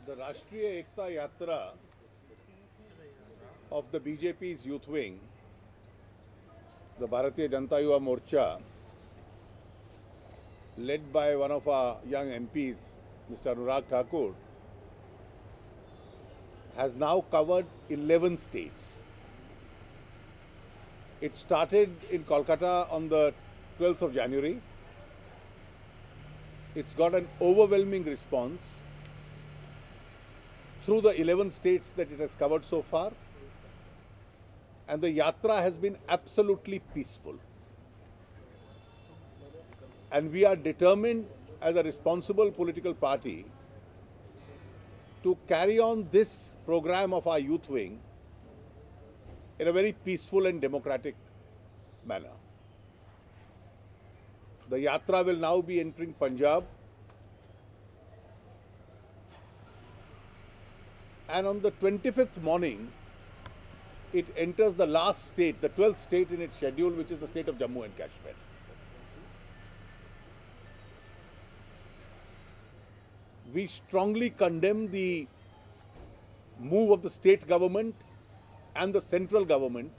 The Rashtriya Ekta Yatra of the BJP's youth wing, the Bharatiya Janata Yuva Morcha, led by one of our young MPs, Mr. Anurag Thakur, has now covered 11 states. It started in Kolkata on the 12th of January. It's got an overwhelming response through the 11 states that it has covered so far. And the yatra has been absolutely peaceful. And we are determined as a responsible political party to carry on this program of our youth wing in a very peaceful and democratic manner. The yatra will now be entering Punjab, and on the 25th morning, it enters the last state, the 12th state in its schedule, which is the state of Jammu and Kashmir. We strongly condemn the move of the state government and the central government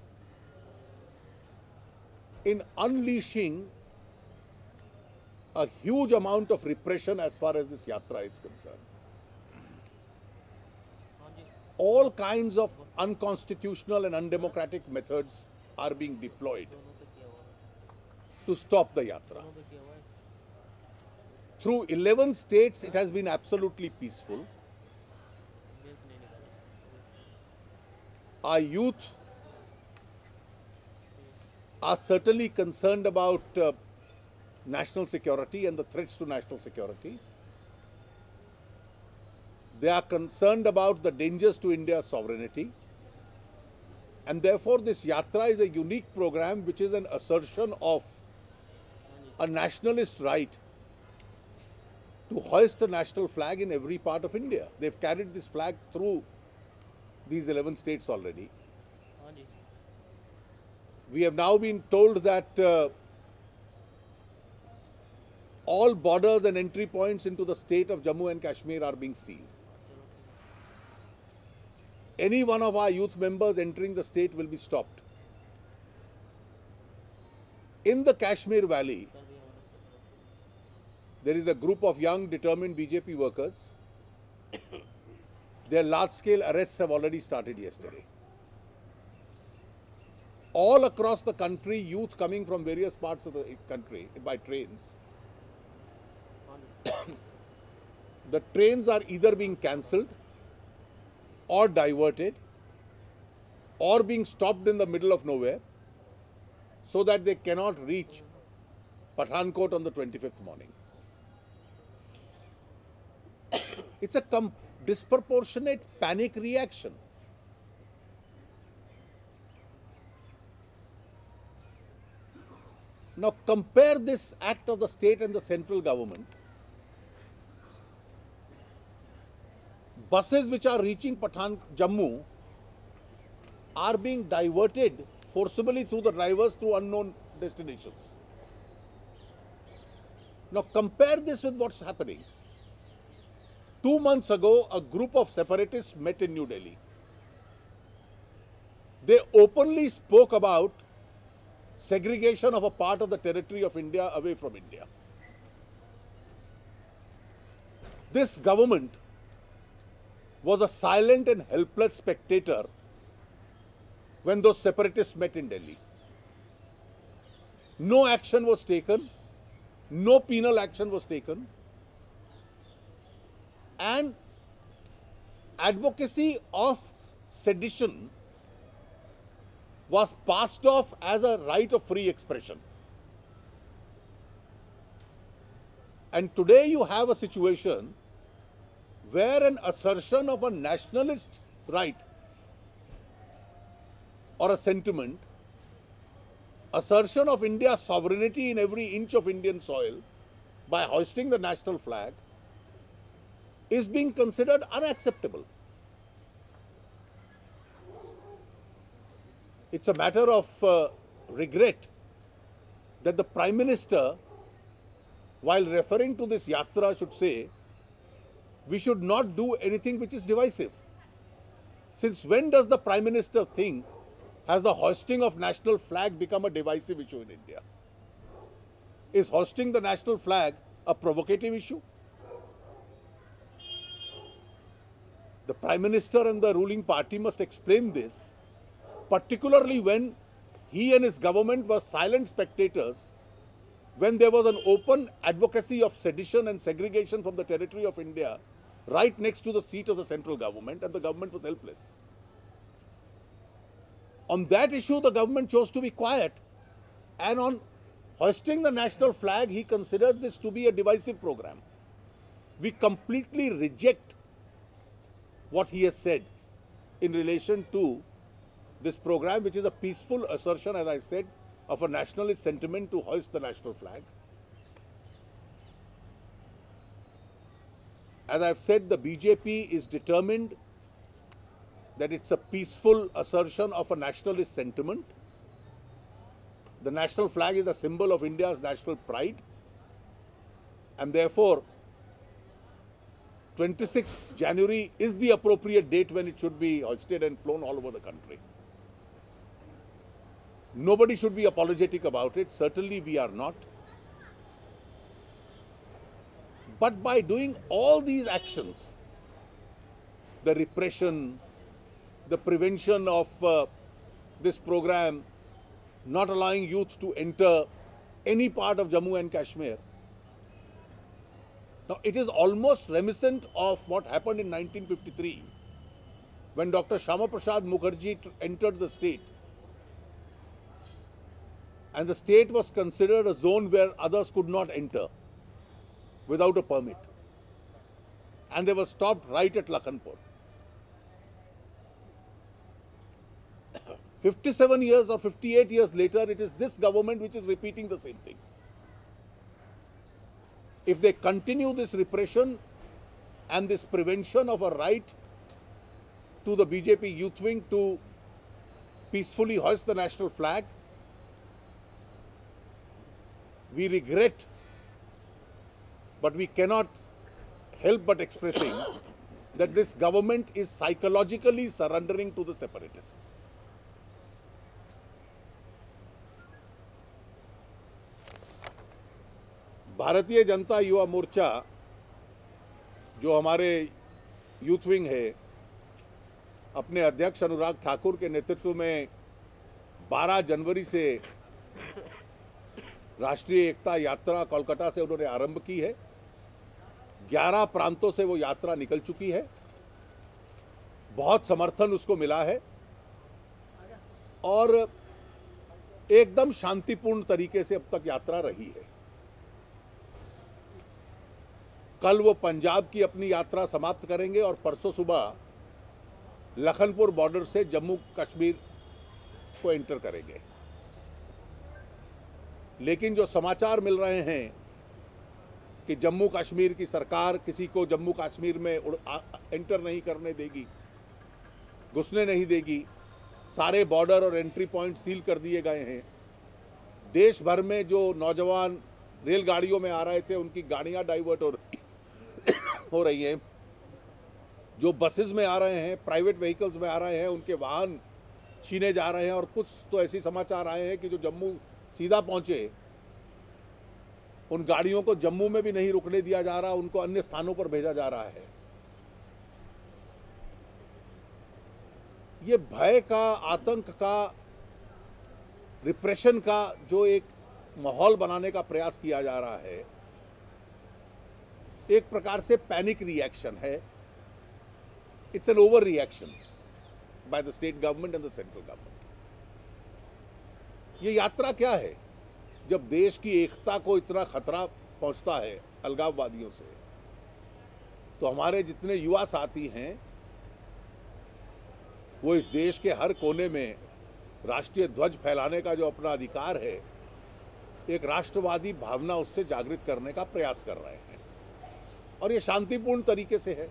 in unleashing a huge amount of repression as far as this yatra is concerned. All kinds of unconstitutional and undemocratic methods are being deployed to stop the yatra. Through 11 states, it has been absolutely peaceful. Our youth are certainly concerned about national security and the threats to national security. They are concerned about the dangers to India's sovereignty. And therefore, this yatra is a unique program which is an assertion of a nationalist right to hoist a national flag in every part of India. They've carried this flag through these 11 states already. We have now been told that all borders and entry points into the state of Jammu and Kashmir are being sealed. Any one of our youth members entering the state will be stopped. In the Kashmir Valley, there is a group of young, determined BJP workers. Their large-scale arrests have already started yesterday. All across the country, youth coming from various parts of the country by trains. The trains are either being cancelled or diverted or being stopped in the middle of nowhere so that they cannot reach Pathankot on the 25th morning. It's a disproportionate panic reaction. Now compare this act of the state and the central government. Buses which are reaching Jammu are being diverted forcibly through the drivers through unknown destinations. Now compare this with what's happening. 2 months ago, a group of separatists met in New Delhi. They openly spoke about segregation of a part of the territory of India away from India. This government was a silent and helpless spectator when those separatists met in Delhi. No action was taken, no penal action was taken, and advocacy of sedition was passed off as a right of free expression. And today you have a situation where an assertion of a nationalist right or a sentiment, assertion of India's sovereignty in every inch of Indian soil by hoisting the national flag is being considered unacceptable. It's a matter of regret that the Prime Minister, while referring to this yatra, should say we should not do anything which is divisive. Since when does the Prime Minister think has the hoisting of national flag become a divisive issue in India? Is hoisting the national flag a provocative issue? The Prime Minister and the ruling party must explain this, particularly when he and his government were silent spectators when there was an open advocacy of sedition and segregation from the territory of India right next to the seat of the central government, and the government was helpless. On that issue, the government chose to be quiet, and on hoisting the national flag, he considers this to be a divisive program. We completely reject what he has said in relation to this program, which is a peaceful assertion, as I said, of a nationalist sentiment to hoist the national flag. As I've said, the BJP is determined that it's a peaceful assertion of a nationalist sentiment. The national flag is a symbol of India's national pride, and therefore 26th January is the appropriate date when it should be hoisted and flown all over the country. Nobody should be apologetic about it. Certainly we are not. But by doing all these actions, the repression, the prevention of this program, not allowing youth to enter any part of Jammu and Kashmir. Now, it is almost reminiscent of what happened in 1953 when Dr. Shyama Prasad Mukherjee entered the state. And the state was considered a zone where others could not enter without a permit. And they were stopped right at Lakhanpur. 57 years or 58 years later, it is this government which is repeating the same thing. If they continue this repression and this prevention of a right to the BJP youth wing to peacefully hoist the national flag, we regret, but we cannot help but expressing that this government is psychologically surrendering to the separatists. Bharatiya Janata Yuva Morcha जो हमारे youth wing है, अपने अध्यक्ष अनुराग ठाकुर के नेतृत्व में 12 जनवरी से राष्ट्रीय एकता यात्रा कोलकाता से उन्होंने आरंभ की है। 11 प्रांतों से वो यात्रा निकल चुकी है। बहुत समर्थन उसको मिला है और एकदम शांतिपूर्ण तरीके से अब तक यात्रा रही है। कल वो पंजाब की अपनी यात्रा समाप्त करेंगे और परसों सुबह लखनपुर बॉर्डर से जम्मू कश्मीर को एंटर करेंगे। लेकिन जो समाचार मिल रहे हैं कि जम्मू कश्मीर की सरकार किसी को जम्मू कश्मीर में एंटर नहीं करने देगी, घुसने नहीं देगी, सारे बॉर्डर और एंट्री पॉइंट सील कर दिए गए हैं। देश भर में जो नौजवान रेलगाड़ियों में आ रहे थे उनकी गाड़ियां डाइवर्ट हो रही हैं। जो बसेस में आ रहे हैं, प्राइवेट व्हीकल्स में आ रहे हैं, उनके वाहन छीने जा रहे हैं। और कुछ तो ऐसे समाचार आए हैं कि जो जम्मू सीधा पहुंचे उन गाड़ियों को जम्मू में भी नहीं रुकने दिया जा रहा, उनको अन्य स्थानों पर भेजा जा रहा है। ये भय का, आतंक का, रिप्रेशन का जो एक माहौल बनाने का प्रयास किया जा रहा है, एक प्रकार से पैनिक रिएक्शन है। It's an over reaction by the state government and the central government. ये यात्रा क्या है? जब देश की एकता को इतना खतरा पहुंचता है अलगाववादियों से, तो हमारे जितने युवा साथी हैं वो इस देश के हर कोने में राष्ट्रीय ध्वज फहराने का जो अपना अधिकार है, एक राष्ट्रवादी भावना उससे जागृत करने का प्रयास कर रहे हैं और ये शांतिपूर्ण तरीके से है।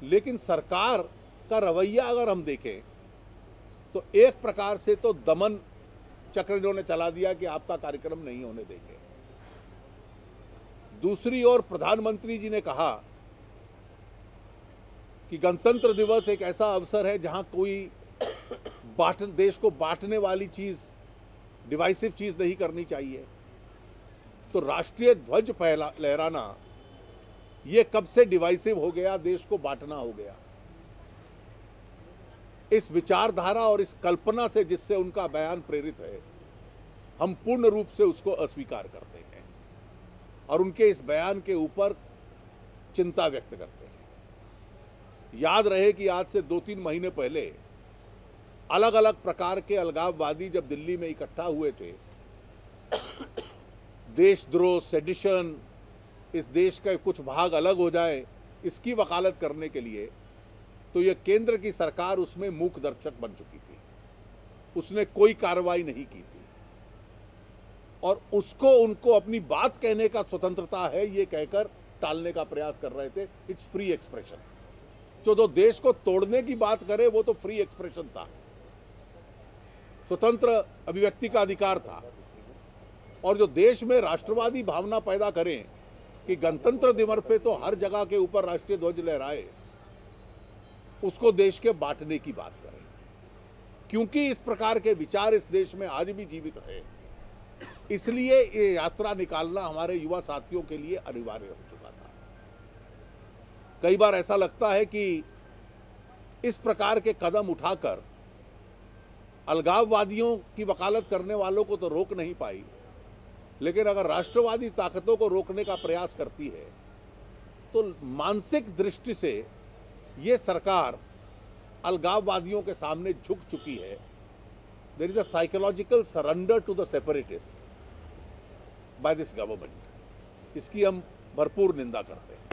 लेकिन सरकार का रवैया अगर हम देखें तो एक प्रकार से तो दमन चक्र इन्होंने चला दिया कि आपका कार्यक्रम नहीं होने देंगे। दूसरी ओर प्रधानमंत्री जी ने कहा कि गणतंत्र दिवस एक ऐसा अवसर है जहां कोई देश को बांटने वाली चीज, डिवाइसिव चीज नहीं करनी चाहिए। तो राष्ट्रीय ध्वज लहराना ये कब से डिवाइसिव हो गया, देश को बांटना हो गया। इस विचारधारा और इस कल्पना से जिससे उनका बयान प्रेरित है, हम पूर्ण रूप से उसको अस्वीकार करते हैं और उनके इस बयान के ऊपर चिंता व्यक्त करते हैं। याद रहे कि आज से 2-3 महीने पहले अलग अलग प्रकार के अलगाववादी जब दिल्ली में इकट्ठा हुए थे, देशद्रोह, सेडिशन, इस देश का कुछ भाग अलग हो जाए, इसकी वकालत करने के लिए, तो ये केंद्र की सरकार उसमें मूक दर्शक बन चुकी थी। उसने कोई कार्रवाई नहीं की थी और उसको उनको अपनी बात कहने का स्वतंत्रता है ये कहकर टालने का प्रयास कर रहे थे। It's free expression. जो देश को तोड़ने की बात करे वो तो फ्री एक्सप्रेशन था, स्वतंत्र अभिव्यक्ति का अधिकार था। और जो देश में राष्ट्रवादी भावना पैदा करें कि गणतंत्र दिवस पे तो हर जगह के ऊपर राष्ट्रीय ध्वज लहराए, उसको देश के बांटने की बात करें, क्योंकि इस प्रकार के विचार इस देश में आज भी जीवित रहे, इसलिए ये यात्रा निकालना हमारे युवा साथियों के लिए अनिवार्य हो चुका था। कई बार ऐसा लगता है कि इस प्रकार के कदम उठाकर अलगाववादियों की वकालत करने वालों को तो रोक नहीं पाई, लेकिन अगर राष्ट्रवादी ताकतों को रोकने का प्रयास करती है तो मानसिक दृष्टि से ये सरकार अलगाववादियों के सामने झुक चुकी है। There is a psychological surrender to the separatist by this government. इसकी हम भरपूर निंदा करते हैं।